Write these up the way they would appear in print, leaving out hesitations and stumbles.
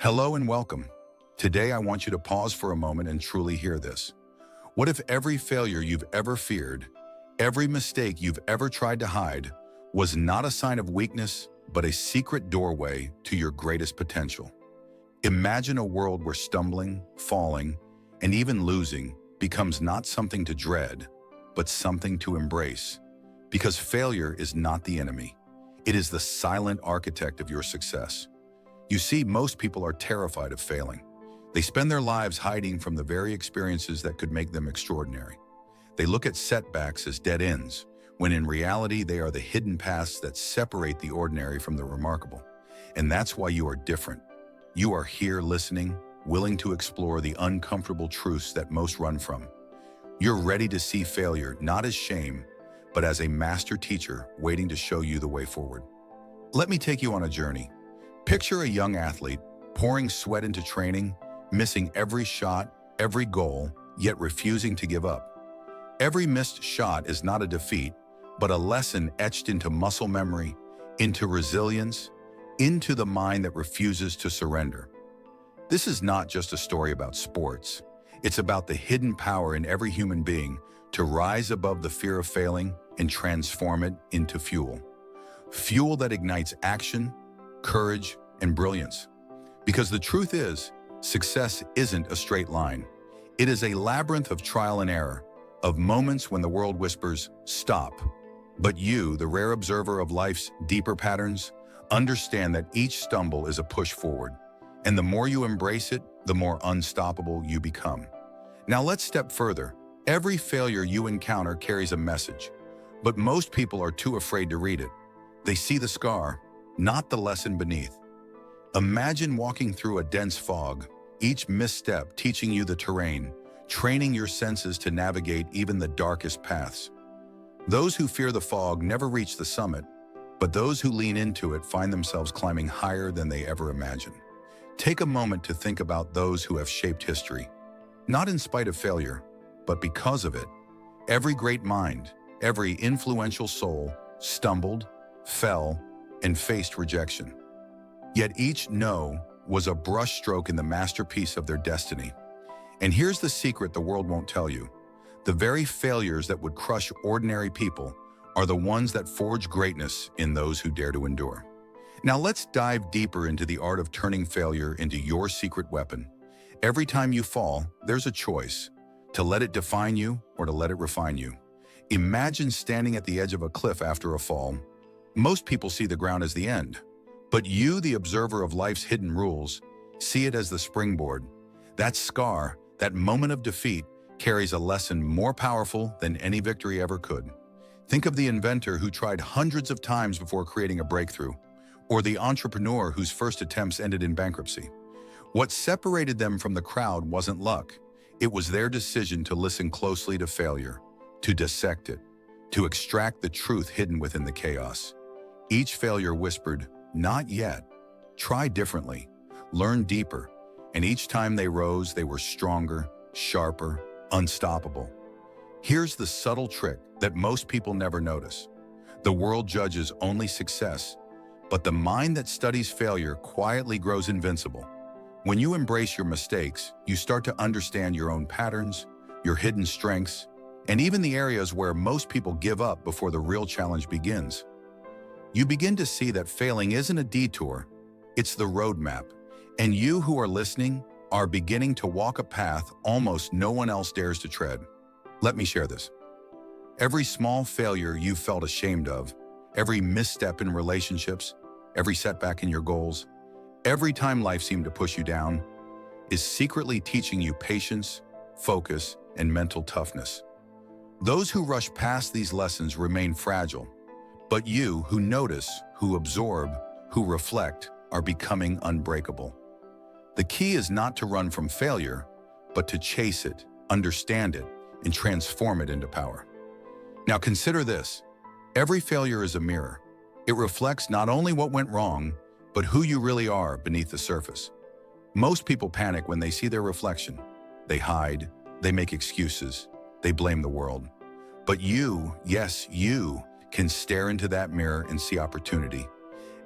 Hello and welcome. Today I want you to pause for a moment and truly hear this. What if every failure you've ever feared, every mistake you've ever tried to hide, was not a sign of weakness, but a secret doorway to your greatest potential? Imagine a world where stumbling, falling, and even losing becomes not something to dread, but something to embrace. Because failure is not the enemy. It is the silent architect of your success. You see, most people are terrified of failing. They spend their lives hiding from the very experiences that could make them extraordinary. They look at setbacks as dead ends, when in reality they are the hidden paths that separate the ordinary from the remarkable. And that's why you are different. You are here listening, willing to explore the uncomfortable truths that most run from. You're ready to see failure not as shame, but as a master teacher waiting to show you the way forward. Let me take you on a journey. Picture a young athlete pouring sweat into training, missing every shot, every goal, yet refusing to give up. Every missed shot is not a defeat, but a lesson etched into muscle memory, into resilience, into the mind that refuses to surrender. This is not just a story about sports. It's about the hidden power in every human being to rise above the fear of failing and transform it into fuel. Fuel that ignites action, courage, and brilliance. Because the truth is, success isn't a straight line. It is a labyrinth of trial and error, of moments when the world whispers, "Stop." But you, the rare observer of life's deeper patterns, understand that each stumble is a push forward. And the more you embrace it, the more unstoppable you become. Now let's step further. Every failure you encounter carries a message, but most people are too afraid to read it. They see the scar, not the lesson beneath. Imagine walking through a dense fog, each misstep teaching you the terrain, training your senses to navigate even the darkest paths. Those who fear the fog never reach the summit, but those who lean into it find themselves climbing higher than they ever imagined. Take a moment to think about those who have shaped history, not in spite of failure, but because of it. Every great mind, every influential soul stumbled, fell, and faced rejection. Yet each no was a brushstroke in the masterpiece of their destiny. And here's the secret the world won't tell you. The very failures that would crush ordinary people are the ones that forge greatness in those who dare to endure. Now let's dive deeper into the art of turning failure into your secret weapon. Every time you fall, there's a choice: to let it define you or to let it refine you. Imagine standing at the edge of a cliff after a fall. Most people see the ground as the end, but you, the observer of life's hidden rules, see it as the springboard. That scar, that moment of defeat, carries a lesson more powerful than any victory ever could. Think of the inventor who tried hundreds of times before creating a breakthrough, or the entrepreneur whose first attempts ended in bankruptcy. What separated them from the crowd wasn't luck. It was their decision to listen closely to failure, to dissect it, to extract the truth hidden within the chaos. Each failure whispered, "Not yet. Try differently. Learn deeper." And each time they rose, they were stronger, sharper, unstoppable. Here's the subtle trick that most people never notice. The world judges only success, but the mind that studies failure quietly grows invincible. When you embrace your mistakes, you start to understand your own patterns, your hidden strengths, and even the areas where most people give up before the real challenge begins. You begin to see that failing isn't a detour, it's the roadmap. And you who are listening are beginning to walk a path almost no one else dares to tread. Let me share this. Every small failure you felt ashamed of, every misstep in relationships, every setback in your goals, every time life seemed to push you down, is secretly teaching you patience, focus, and mental toughness. Those who rush past these lessons remain fragile, but you who notice, who absorb, who reflect, are becoming unbreakable. The key is not to run from failure, but to chase it, understand it, and transform it into power. Now consider this. Every failure is a mirror. It reflects not only what went wrong, but who you really are beneath the surface. Most people panic when they see their reflection. They hide, they make excuses, they blame the world. But you, yes, you, can stare into that mirror and see opportunity.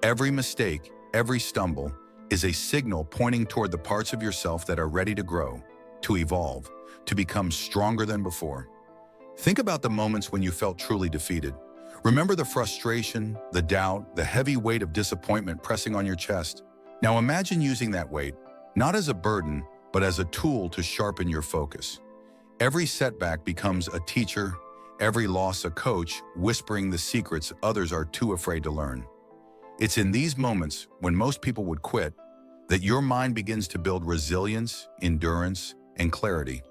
Every mistake, every stumble, is a signal pointing toward the parts of yourself that are ready to grow, to evolve, to become stronger than before. Think about the moments when you felt truly defeated. Remember the frustration, the doubt, the heavy weight of disappointment pressing on your chest. Now imagine using that weight, not as a burden, but as a tool to sharpen your focus. Every setback becomes a teacher, every loss a coach, whispering the secrets others are too afraid to learn. It's in these moments, when most people would quit, that your mind begins to build resilience, endurance, and clarity.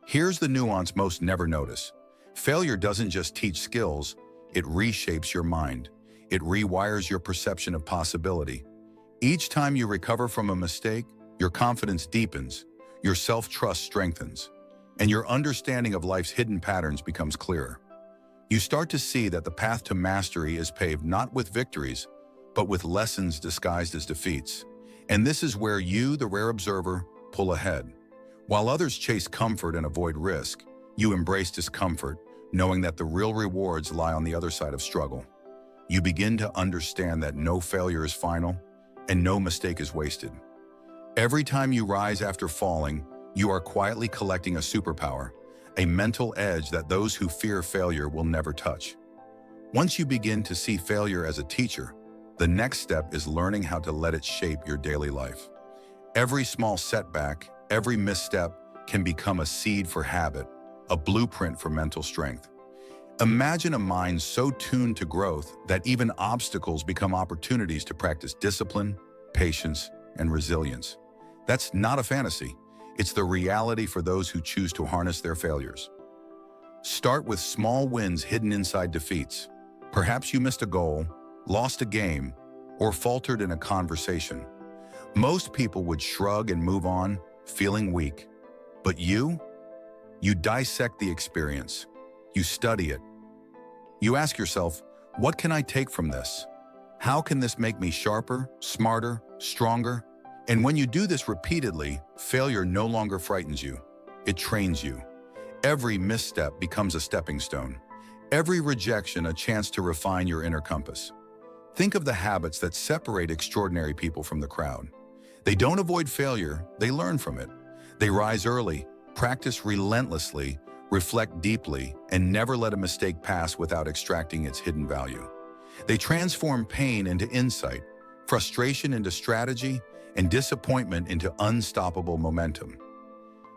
Here's the nuance most never notice. Failure doesn't just teach skills, it reshapes your mind. It rewires your perception of possibility. Each time you recover from a mistake, your confidence deepens, your self-trust strengthens, and your understanding of life's hidden patterns becomes clearer. You start to see that the path to mastery is paved not with victories, but with lessons disguised as defeats. And this is where you, the rare observer, pull ahead. While others chase comfort and avoid risk, you embrace discomfort, knowing that the real rewards lie on the other side of struggle. You begin to understand that no failure is final and no mistake is wasted. Every time you rise after falling, you are quietly collecting a superpower, a mental edge that those who fear failure will never touch. Once you begin to see failure as a teacher, the next step is learning how to let it shape your daily life. Every small setback, every misstep can become a seed for habit, a blueprint for mental strength. Imagine a mind so tuned to growth that even obstacles become opportunities to practice discipline, patience, and resilience. That's not a fantasy. It's the reality for those who choose to harness their failures. Start with small wins hidden inside defeats. Perhaps you missed a goal, lost a game, or faltered in a conversation. Most people would shrug and move on, feeling weak. But you dissect the experience. You study it. You ask yourself, what can I take from this? How can this make me sharper, smarter, stronger? And when you do this repeatedly, failure no longer frightens you. It trains you. Every misstep becomes a stepping stone. Every rejection a chance to refine your inner compass. Think of the habits that separate extraordinary people from the crowd. They don't avoid failure, they learn from it. They rise early, practice relentlessly, reflect deeply, and never let a mistake pass without extracting its hidden value. They transform pain into insight, frustration into strategy, and disappointment into unstoppable momentum.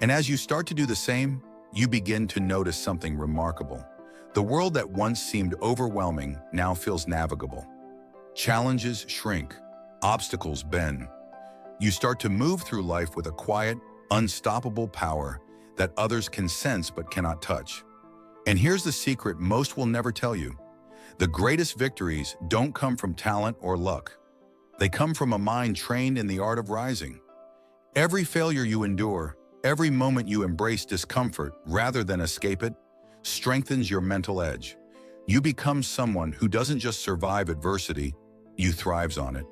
And as you start to do the same, you begin to notice something remarkable. The world that once seemed overwhelming now feels navigable. Challenges shrink, obstacles bend. You start to move through life with a quiet, unstoppable power that others can sense but cannot touch. And here's the secret most will never tell you. The greatest victories don't come from talent or luck. They come from a mind trained in the art of rising. Every failure you endure, every moment you embrace discomfort rather than escape it, strengthens your mental edge. You become someone who doesn't just survive adversity, you thrives on it.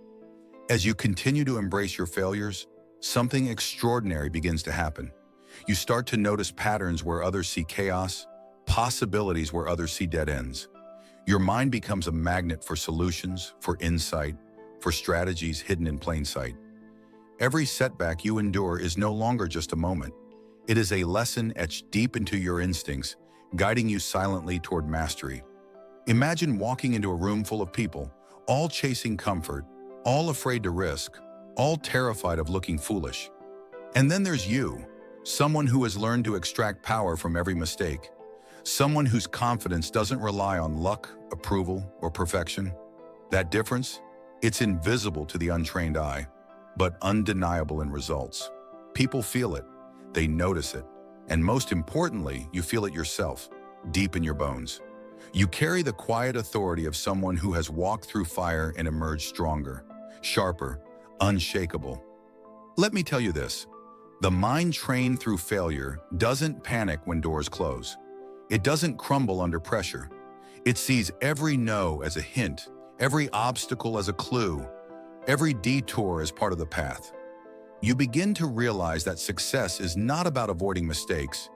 As you continue to embrace your failures, something extraordinary begins to happen. You start to notice patterns where others see chaos, possibilities where others see dead ends. Your mind becomes a magnet for solutions, for insight, for strategies hidden in plain sight. Every setback you endure is no longer just a moment. It is a lesson etched deep into your instincts, guiding you silently toward mastery. Imagine walking into a room full of people, all chasing comfort, all afraid to risk, all terrified of looking foolish. And then there's you, someone who has learned to extract power from every mistake, someone whose confidence doesn't rely on luck, approval, or perfection. That difference? It's invisible to the untrained eye, but undeniable in results. People feel it, they notice it, and most importantly, you feel it yourself, deep in your bones. You carry the quiet authority of someone who has walked through fire and emerged stronger, sharper, unshakable. Let me tell you this, the mind trained through failure doesn't panic when doors close. It doesn't crumble under pressure. It sees every no as a hint, every obstacle as a clue, every detour as part of the path. You begin to realize that success is not about avoiding mistakes.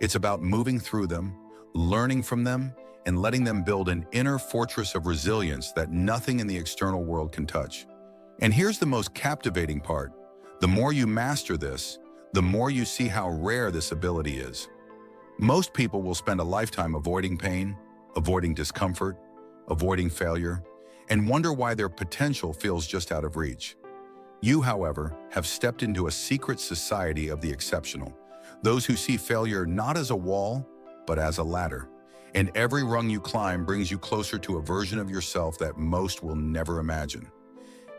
It's about moving through them, learning from them, and letting them build an inner fortress of resilience that nothing in the external world can touch. And here's the most captivating part. The more you master this, the more you see how rare this ability is. Most people will spend a lifetime avoiding pain, avoiding discomfort, avoiding failure, and wonder why their potential feels just out of reach. You, however, have stepped into a secret society of the exceptional, those who see failure not as a wall, but as a ladder. And every rung you climb brings you closer to a version of yourself that most will never imagine.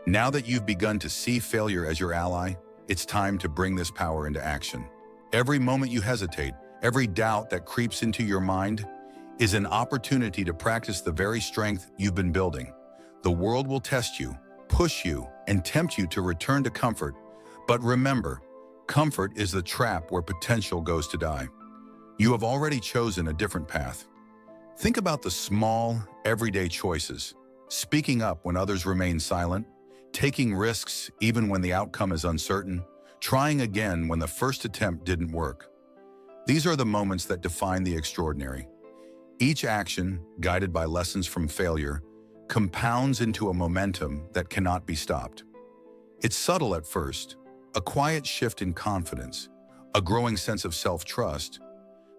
Now that you've begun to see failure as your ally, it's time to bring this power into action. Every moment you hesitate, every doubt that creeps into your mind, is an opportunity to practice the very strength you've been building. The world will test you, push you, and tempt you to return to comfort. But remember, comfort is the trap where potential goes to die. You have already chosen a different path. Think about the small, everyday choices. Speaking up when others remain silent, taking risks even when the outcome is uncertain, trying again when the first attempt didn't work. These are the moments that define the extraordinary. Each action, guided by lessons from failure, compounds into a momentum that cannot be stopped. It's subtle at first, a quiet shift in confidence, a growing sense of self-trust,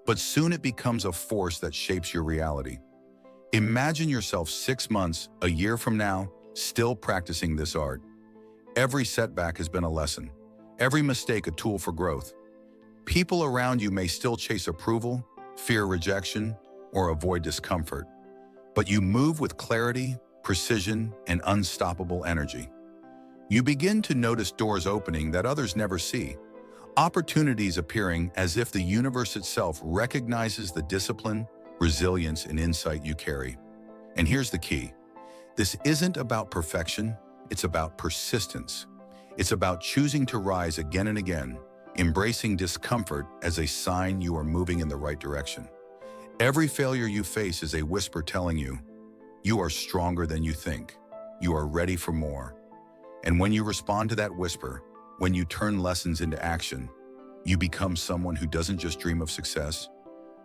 but soon it becomes a force that shapes your reality. Imagine yourself 6 months, a year from now, still practicing this art. Every setback has been a lesson, every mistake a tool for growth. People around you may still chase approval, fear rejection, or avoid discomfort, but you move with clarity, precision, and unstoppable energy. You begin to notice doors opening that others never see, opportunities appearing as if the universe itself recognizes the discipline, resilience, and insight you carry. And here's the key. This isn't about perfection, it's about persistence. It's about choosing to rise again and again, embracing discomfort as a sign you are moving in the right direction. Every failure you face is a whisper telling you, you are stronger than you think. You are ready for more. And when you respond to that whisper, when you turn lessons into action, you become someone who doesn't just dream of success.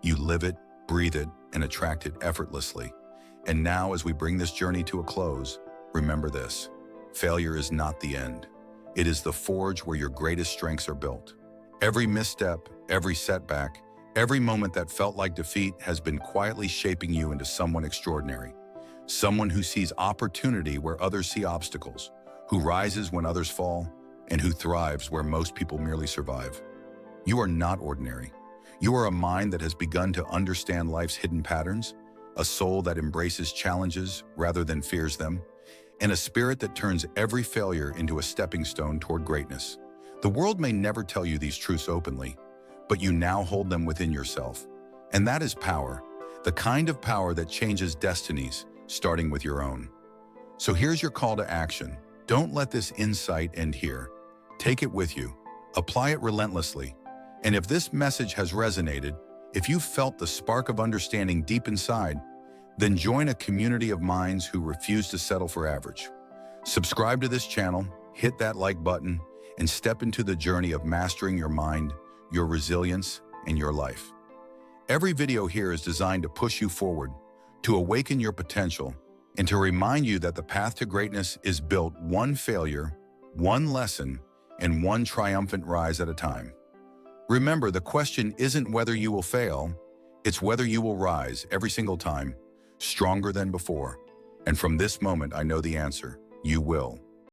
You live it, breathe it, and attract it effortlessly. And now, as we bring this journey to a close, remember this. Failure is not the end. It is the forge where your greatest strengths are built. Every misstep, every setback, every moment that felt like defeat has been quietly shaping you into someone extraordinary. Someone who sees opportunity where others see obstacles, who rises when others fall, and who thrives where most people merely survive. You are not ordinary. You are a mind that has begun to understand life's hidden patterns, a soul that embraces challenges rather than fears them, and a spirit that turns every failure into a stepping stone toward greatness. The world may never tell you these truths openly, but you now hold them within yourself. And that is power, the kind of power that changes destinies, starting with your own. So here's your call to action. Don't let this insight end here. Take it with you. Apply it relentlessly. And if this message has resonated, if you felt the spark of understanding deep inside, then join a community of minds who refuse to settle for average. Subscribe to this channel, hit that like button, and step into the journey of mastering your mind, your resilience, and your life. Every video here is designed to push you forward, to awaken your potential, and to remind you that the path to greatness is built one failure, one lesson, and one triumphant rise at a time. Remember, the question isn't whether you will fail, it's whether you will rise every single time, stronger than before. And from this moment, I know the answer. You will.